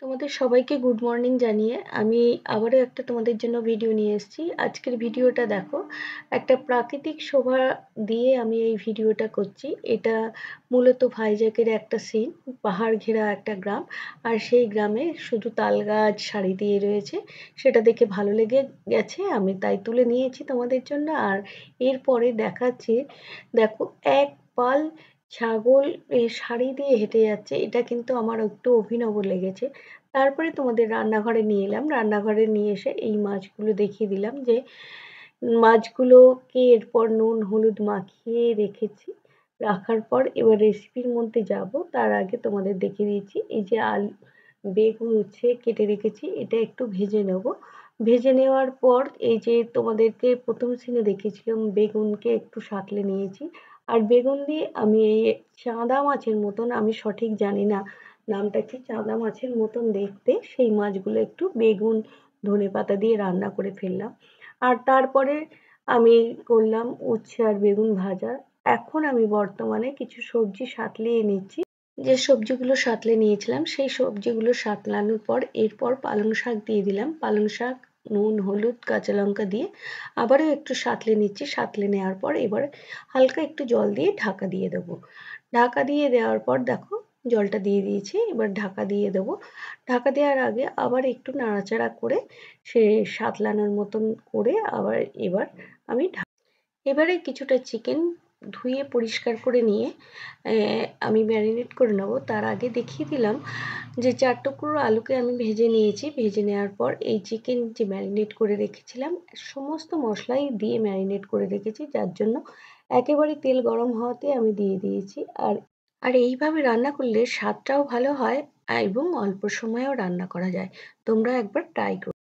তোমাদের সবাইকে good morning জানিয়ে আমি আবারও একটা তোমাদের জন্য ভিডিও নিয়ে এসেছি। আজকের ভিডিওটা দেখো, একটা প্রাকৃতিক শোভা দিয়ে আমি এই ভিডিওটা করছি। এটা মূলত ভাইজ্যাকের একটা সিন, পাহাড় ঘেরা একটা গ্রাম। আর সেই গ্রামে শুধু তাল গাছ সারি দিয়ে রয়েছে। সেটা দেখে ভালো লেগে গেছে, আমি তাই তুলে নিয়েছি তোমাদের জন্য। আর এরপরে দেখাচ্ছি, দেখো এক পাল ছাগল সারি দিয়ে হেঁটে যাচ্ছে। এটা কিন্তু আমার একটু অভিনব লেগেছে। তারপরে তোমাদের রান্নাঘরে নিয়ে এলাম। রান্নাঘরে নিয়ে এসে এই মাছগুলো দেখিয়ে দিলাম যে মাছগুলোকে এরপর নুন হলুদ মাখিয়ে রেখেছি। রাখার পর এবার রেসিপির মধ্যে যাব, তার আগে তোমাদের দেখিয়ে দিচ্ছি এই যে আলু বেগুন উচ্ছে কেটে রেখেছি, এটা একটু ভেজে নেব। ভেজে নেওয়ার পর এই যে তোমাদেরকে প্রথম সিনে দেখিয়েছিলাম বেগুনকে একটু সাঁতলে নিয়েছি। আর বেগুন দিয়ে আমি এই চাঁদা মাছের মতন, আমি সঠিক জানি না নামটা কি, চাঁদা মাছের মতন দেখতে সেই মাছগুলো একটু বেগুন ধনেপাতা দিয়ে রান্না করে ফেললাম। আর তারপরে আমি করলাম উচ্ছে আর বেগুন ভাজা। এখন আমি বর্তমানে কিছু সবজি সাঁতলিয়ে নিচ্ছি। যে সবজিগুলো সাঁতলে নিয়েছিলাম সেই সবজিগুলো সাঁতলানোর পর এরপর পালং শাক দিয়ে দিলাম। পালং শাক নুন হলুদ কাঁচা লঙ্কা দিয়ে আবারও একটু সাঁতলে নিচ্ছি। সাঁতলে নেওয়ার পর এবার হালকা একটু জল দিয়ে ঢাকা দিয়ে দেবো। ঢাকা দিয়ে দেওয়ার পর দেখো জলটা দিয়ে দিয়েছি, এবার ঢাকা দিয়ে দেবো। ঢাকা দেওয়ার আগে আবার একটু নাড়াচাড়া করে সে সাঁতলানোর মতন করে আবার এবার আমি এবারে কিছুটা চিকেন ধুয়ে পরিষ্কার করে নিয়ে আমি ম্যারিনেট করে নেব। তার আগে দেখিয়ে দিলাম যে 4 টুকরো আলুকে আমি ভেজে নিয়েছি। ভেজে নেওয়ার পর এই চিকেন যে ম্যারিনেট করে রেখেছিলাম, সমস্ত মশলাই দিয়ে ম্যারিনেট করে রেখেছি, যার জন্য একেবারে তেল গরম হওয়াতে আমি দিয়ে দিয়েছি। আর আর এইভাবে রান্না করলে স্বাদটাও ভালো হয় এবং অল্প সময়েও রান্না করা যায়। তোমরা একবার ট্রাই করো।